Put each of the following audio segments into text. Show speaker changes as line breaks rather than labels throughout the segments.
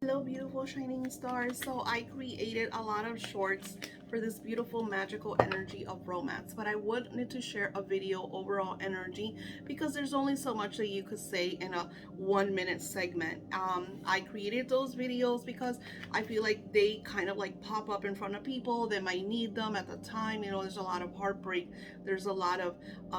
Hello, beautiful shining stars. So I created a lot of shorts for this beautiful magical energy of romance, but I wanted to share a video overall energy because there's only so much that you could say in a 1 minute segment. I created those videos because I feel like they kind of like pop up in front of people that might need them at the time. There's a lot of heartbreak. There's a lot of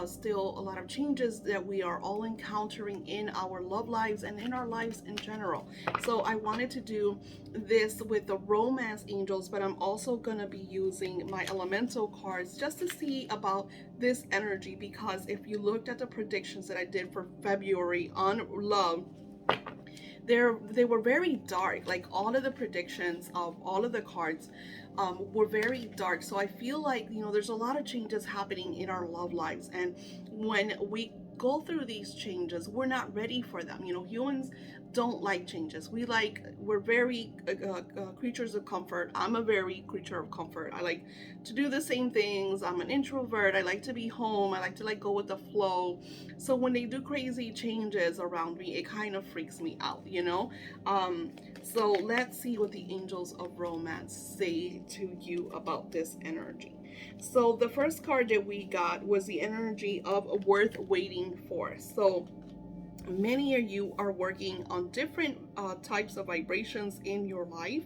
still a lot of changes that we are all encountering in our love lives and in our lives in general. So I wanted to do this with the romance angels, but I'm also going to be using my elemental cards just to see about this energy, because if you looked at the predictions that I did for February on love, they were very dark. Like all of the predictions of all of the cards were very dark. So I feel like there's a lot of changes happening in our love lives, and when we go through these changes, we're not ready for them. Humans don't like changes. We're very creatures of comfort. I'm a very creature of comfort. I like to do the same things. I'm an introvert. I like to be home. I like to go with the flow. So when they do crazy changes around me, it kind of freaks me out. So let's see what the angels of romance say to you about this energy. So the first card that we got was the energy of worth waiting for. So many of you are working on different types of vibrations in your life,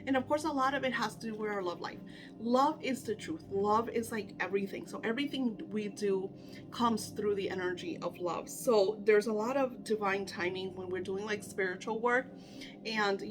and of course a lot of it has to do with our love life. Love is the truth. Love is like everything. So everything we do comes through the energy of love. So there's a lot of divine timing when we're doing like spiritual work. And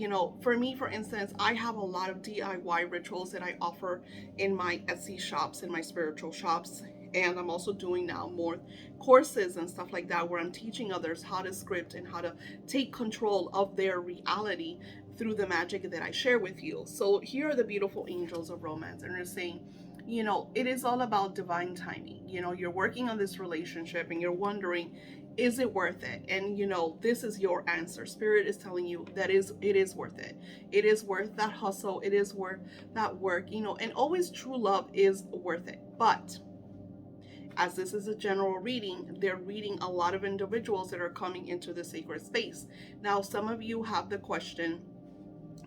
for me, for instance, I have a lot of DIY rituals that I offer in my Etsy shops, in my spiritual shops. And I'm also doing now more courses and stuff like that, where I'm teaching others how to script and how to take control of their reality through the magic that I share with you. So here are the beautiful angels of romance, and they're saying, it is all about divine timing. You're working on this relationship and you're wondering, is it worth it? And this is your answer. Spirit is telling you that it is worth it. It is worth that hustle. It is worth that work. And always true love is worth it. But as this is a general reading, they're reading a lot of individuals that are coming into the sacred space. Now, some of you have the question,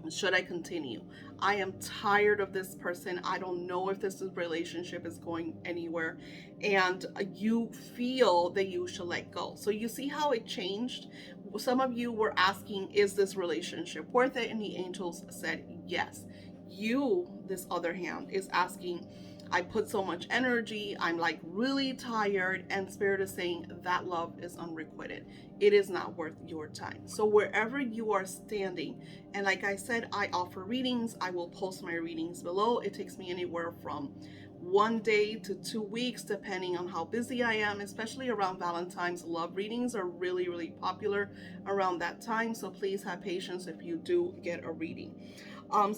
should I continue? I am tired of this person. I don't know if this relationship is going anywhere. And you feel that you should let go. So you see how it changed? Some of you were asking, is this relationship worth it? And the angels said yes. You, this other hand, is asking, I put so much energy, I'm like really tired, and Spirit is saying that love is unrequited. It is not worth your time. So wherever you are standing, and like I said, I offer readings. I will post my readings below. It takes me anywhere from 1 day to 2 weeks, depending on how busy I am, especially around Valentine's. Love readings are really, really popular around that time. So please have patience if you do get a reading.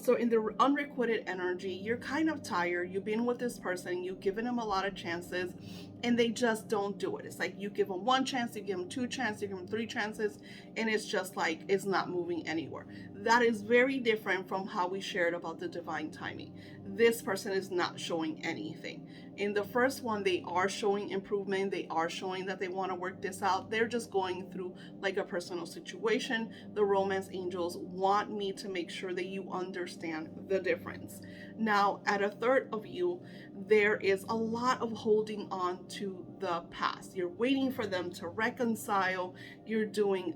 So in the unrequited energy, you're kind of tired. You've been with this person, you've given them a lot of chances, and they just don't do it. It's like you give them one chance, you give them two chances, you give them three chances, and it's just like it's not moving anywhere. That is very different from how we shared about the divine timing. This person is not showing anything. In the first one, they are showing improvement. They are showing that they want to work this out. They're just going through like a personal situation. The romance angels want me to make sure that you understand the difference. Now, at a third of you, there is a lot of holding on to the past. You're waiting for them to reconcile. You're doing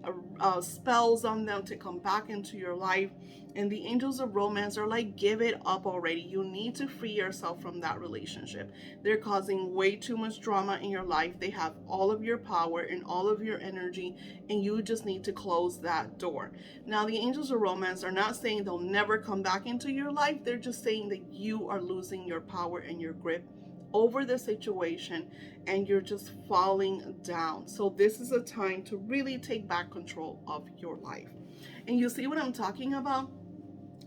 spells on them to come back into your life. And the angels of romance are like, give it up already. You need to free yourself from that relationship. They're causing way too much drama in your life. They have all of your power and all of your energy, and you just need to close that door. Now, the angels of romance are not saying they'll never come back into your life. They're just saying that you are losing your power and your grip over the situation, and you're just falling down. So this is a time to really take back control of your life. And you see what I'm talking about?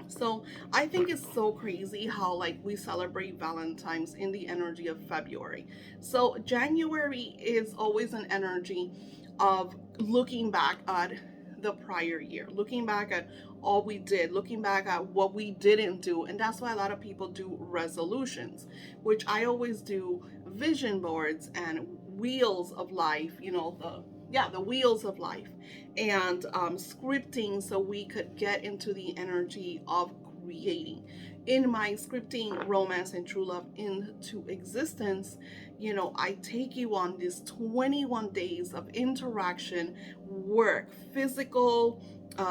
So I think it's so crazy how like we celebrate Valentine's in the energy of February. So January is always an energy of looking back at the prior year, looking back at all we did, looking back at what we didn't do. And that's why a lot of people do resolutions, which I always do vision boards and wheels of life, yeah, the wheels of life, and scripting so we could get into the energy of creating. In my scripting romance and true love into existence, I take you on these 21 days of interaction, work, physical,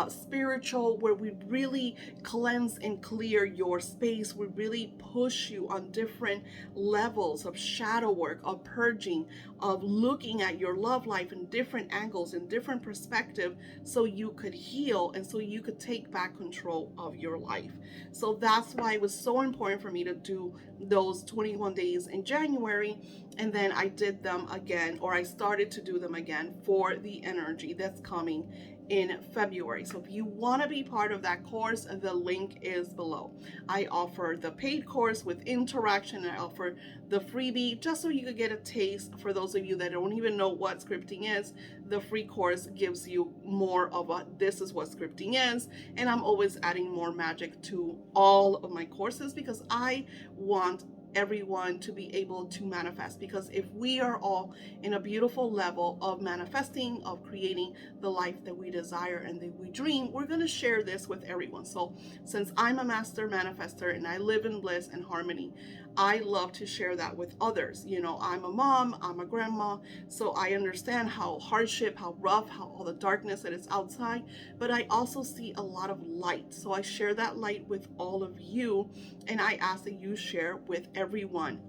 spiritual, where we really cleanse and clear your space. We really push you on different levels of shadow work, of purging, of looking at your love life in different angles, in different perspective, so you could heal and so you could take back control of your life. So that's why it was so important for me to do those 21 days in January. And then I did them again, or I started to do them again for the energy that's coming in February. So if you want to be part of that course, the link is below. I offer the paid course with interaction. I offer the freebie just so you could get a taste. For those of you that don't even know what scripting is, the free course gives you more of a this is what scripting is. And I'm always adding more magic to all of my courses because I want everyone to be able to manifest, because if we are all in a beautiful level of manifesting, of creating the life that we desire and that we dream, we're going to share this with everyone. So since I'm a master manifester and I live in bliss and harmony, I love to share that with others. I'm a mom, I'm a grandma, so I understand how hardship, how rough, how all the darkness that is outside, but I also see a lot of light. So I share that light with all of you, and I ask that you share with everyone,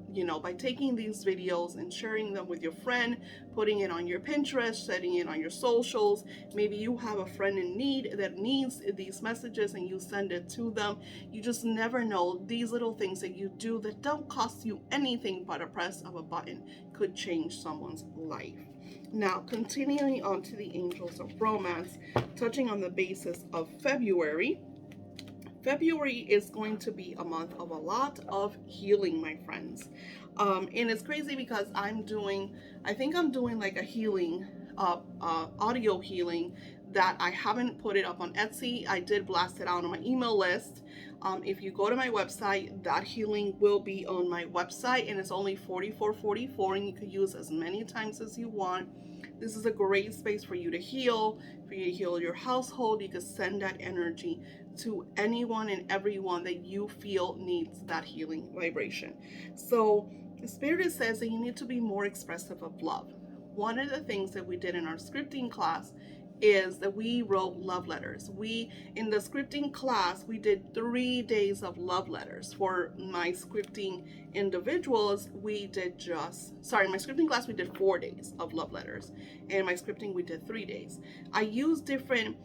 by taking these videos and sharing them with your friend, putting it on your Pinterest, setting it on your socials. Maybe you have a friend in need that needs these messages and you send it to them. You just never know. These little things that you do that don't cost you anything but a press of a button could change someone's life. Now, continuing on to the angels of romance, touching on the basis of February. February is going to be a month of a lot of healing, my friends. And it's crazy because I think I'm doing like a healing, audio healing that I haven't put it up on Etsy. I did blast it out on my email list. If you go to my website, that healing will be on my website, and it's only $44.44, and you can use as many times as you want. This is a great space for you to heal, for you to heal your household. You can send that energy to anyone and everyone that you feel needs that healing vibration. So the Spirit says that you need to be more expressive of love. One of the things that we did in our scripting class is that we wrote love letters. In the scripting class, we did 3 days of love letters. For my scripting individuals, my scripting class, we did 4 days of love letters. And my scripting, we did 3 days. I used different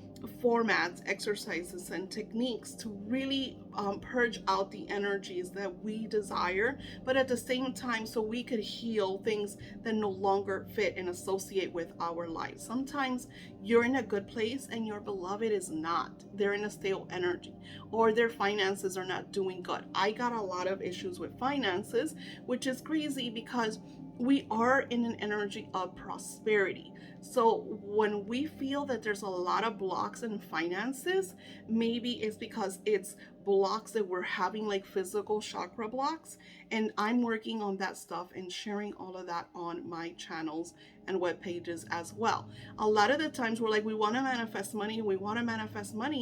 formats, exercises, and techniques to really purge out the energies that we desire, but at the same time, so we could heal things that no longer fit and associate with our lives. Sometimes you're in a good place and your beloved is not. They're in a stale energy, or their finances are not doing good. I got a lot of issues with finances, which is crazy because we are in an energy of prosperity. So when we feel that there's a lot of blocks in finances, maybe it's because it's blocks that we're having, like physical chakra blocks. And I'm working on that stuff and sharing all of that on my channels and web pages as well. A lot of the times we're like, we want to manifest money,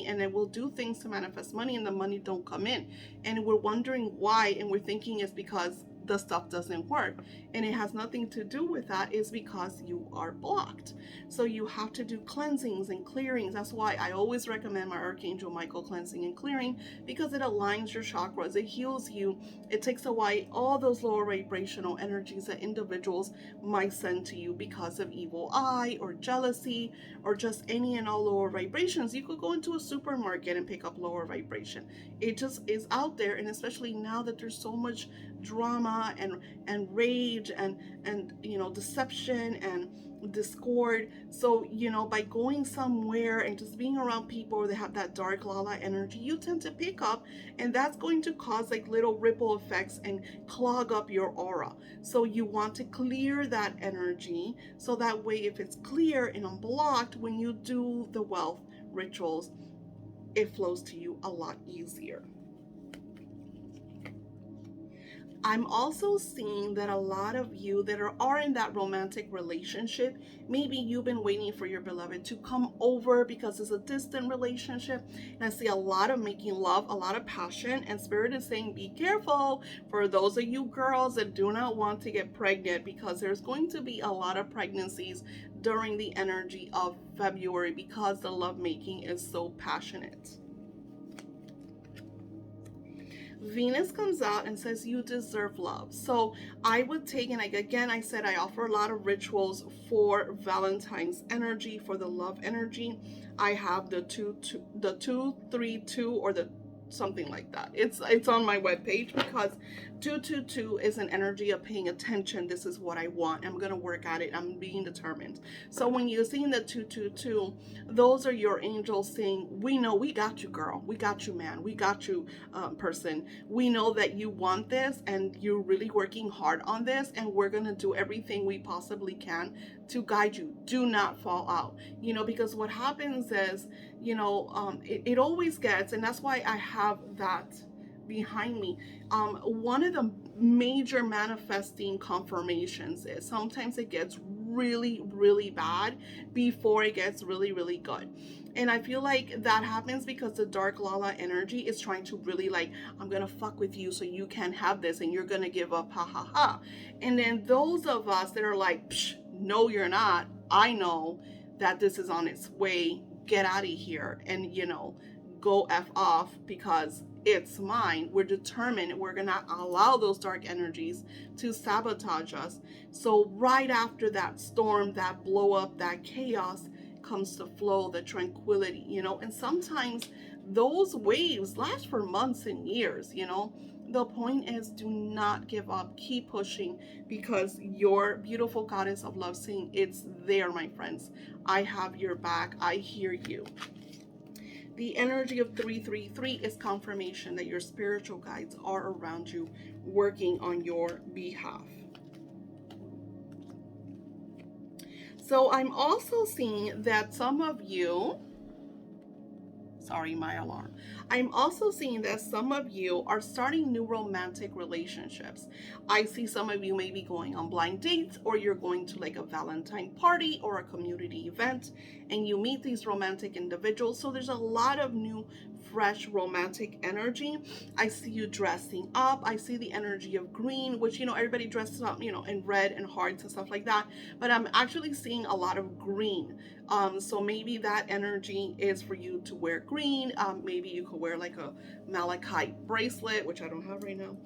and then we'll do things to manifest money and the money don't come in. And we're wondering why, and we're thinking it's because the stuff doesn't work, and it has nothing to do with that. It's because you are blocked. So you have to do cleansings and clearings. That's why I always recommend my Archangel Michael cleansing and clearing, because it aligns your chakras, it heals you, it takes away all those lower vibrational energies that individuals might send to you because of evil eye or jealousy or just any and all lower vibrations. You could go into a supermarket and pick up lower vibration. It just is out there, and especially now that there's so much drama and rage and deception and discord. So by going somewhere and just being around people that have that dark lala energy, you tend to pick up, and that's going to cause like little ripple effects and clog up your aura. So you want to clear that energy, so that way if it's clear and unblocked, when you do the wealth rituals, it flows to you a lot easier. I'm also seeing that a lot of you that are in that romantic relationship, maybe you've been waiting for your beloved to come over because it's a distant relationship. And I see a lot of making love, a lot of passion, and Spirit is saying, be careful for those of you girls that do not want to get pregnant, because there's going to be a lot of pregnancies during the energy of February because the lovemaking is so passionate. Venus comes out and says you deserve love. So I would take, and again, I said I offer a lot of rituals for Valentine's energy, for the love energy. I have the 232 or the something like that. It's on my webpage, because 222 is an energy of paying attention. This is what I want. I'm gonna work at it. I'm being determined. So when you're seeing the 222, those are your angels saying, we know, we got you, girl. We got you, man. We got you, person. We know that you want this and you're really working hard on this, and we're gonna do everything we possibly can to guide you. Do not fall out, because what happens is, it always gets, and that's why I have that behind me. One of the major manifesting confirmations is sometimes it gets really, really bad before it gets really, really good. And I feel like that happens because the dark Lala energy is trying to really, like, I'm gonna fuck with you so you can have this, and you're gonna give up, ha ha ha. And then those of us that are like, psh, no, you're not. I know that this is on its way. Get out of here, and go F off, because it's mine. We're determined we're gonna allow those dark energies to sabotage us. So right after that storm, that blow up, that chaos, comes the flow, the tranquility, and sometimes those waves last for months and years. The point is, do not give up. Keep pushing, because your beautiful goddess of love saying, it's there, my friends. I have your back. I hear you. The energy of 333 is confirmation that your spiritual guides are around you, working on your behalf. So I'm also seeing that some of you, sorry, my alarm. I'm also seeing that some of you are starting new romantic relationships. I see some of you maybe going on blind dates, or you're going to like a Valentine party or a community event, and you meet these romantic individuals. So there's a lot of new, fresh romantic energy. I see you dressing up. I see the energy of green, which, everybody dresses up, in red and hearts and stuff like that. But I'm actually seeing a lot of green. So maybe that energy is for you to wear green. Maybe you could wear like a malachite bracelet, which I don't have right now.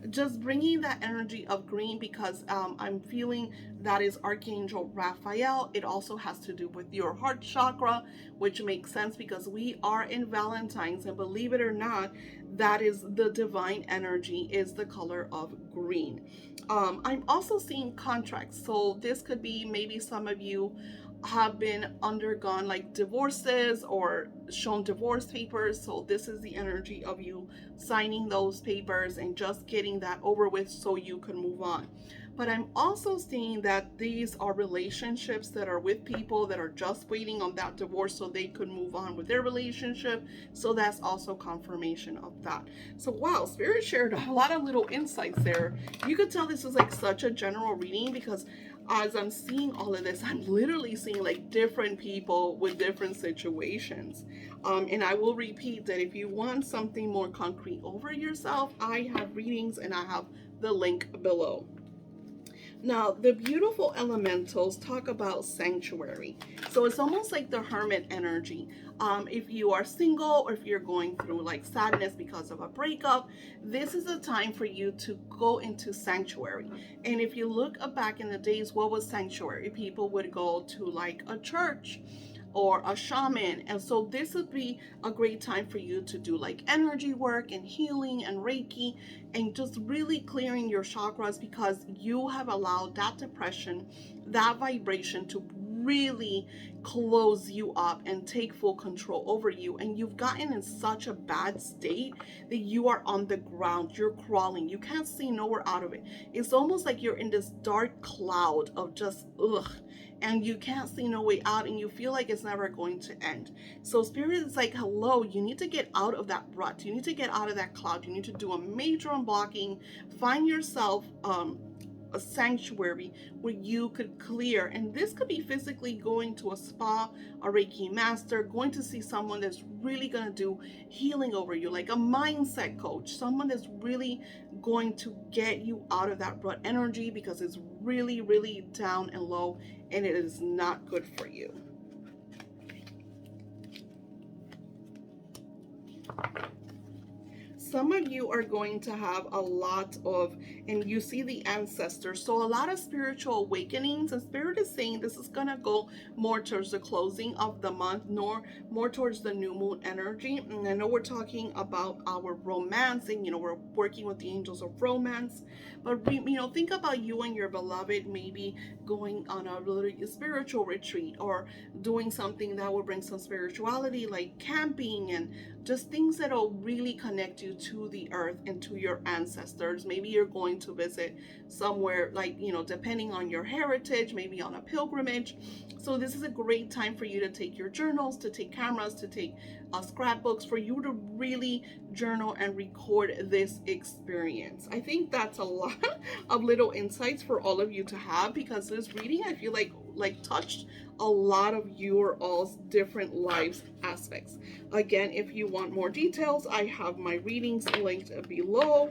Just bringing that energy of green, because I'm feeling that is Archangel Raphael. It also has to do with your heart chakra, which makes sense because we are in Valentine's, and believe it or not, that is the divine energy, is the color of green. I'm also seeing contracts. So this could be, maybe some of you have been undergone like divorces or shown divorce papers. So this is the energy of you signing those papers and just getting that over with so you can move on. But I'm also seeing that these are relationships that are with people that are just waiting on that divorce so they could move on with their relationship. So that's also confirmation of that. So wow, Spirit shared a lot of little insights there. You could tell this is like such a general reading, because as I'm seeing all of this, I'm literally seeing like different people with different situations. And I will repeat that if you want something more concrete over yourself, I have readings, and I have the link below. Now, the beautiful elementals talk about sanctuary. So it's almost like the hermit energy. If you are single, or if you're going through like sadness because of a breakup, this is a time for you to go into sanctuary. And if you look back in the days, what was sanctuary? People would go to like a church or a shaman. And so this would be a great time for you to do like energy work and healing and Reiki, and just really clearing your chakras, because you have allowed that depression, that vibration to really close you up and take full control over you. And you've gotten in such a bad state that you are on the ground, you're crawling, you can't see nowhere out of it. It's almost like you're in this dark cloud of just ugh. and you can't see no way out, and you feel like it's never going to end. So Spirit is like, hello, you need to get out of that rut. You need to get out of that cloud. You need to do a major unblocking. Find yourself a sanctuary where you could clear. And this could be physically going to a spa, a Reiki master, going to see someone that's really going to do healing over you, like a mindset coach, someone that's really going to get you out of that rut energy, because it's really, really down and low, and it is not good for you. Some of you are going to have a lot of, and you see the ancestors, so a lot of spiritual awakenings, and Spirit is saying this is going to go more towards the closing of the month, nor more towards the new moon energy. And I know we're talking about our romance, and we're working with the angels of romance, but think about you and your beloved maybe going on a little spiritual retreat, or doing something that will bring some spirituality, like camping, and just things that will really connect you to the earth and to your ancestors. Maybe you're going to visit somewhere, like, depending on your heritage, maybe on a pilgrimage. So this is a great time for you to take your journals, to take cameras, to take scrapbooks, for you to really journal and record this experience. I think that's a lot of little insights for all of you to have, because this reading, I feel like touched a lot of your all's different lives aspects. Again, if you want more details, I have my readings linked below,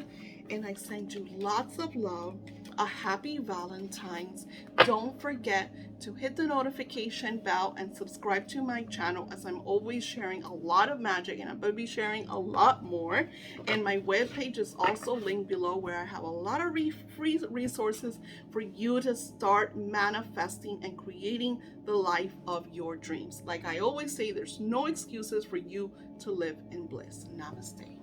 and I send you lots of love. A happy Valentine's. Don't forget to hit the notification bell and subscribe to my channel, as I'm always sharing a lot of magic, and I'm going to be sharing a lot more. And my webpage is also linked below, where I have a lot of free resources for you to start manifesting and creating the life of your dreams. Like I always say, there's no excuses for you to live in bliss. Namaste.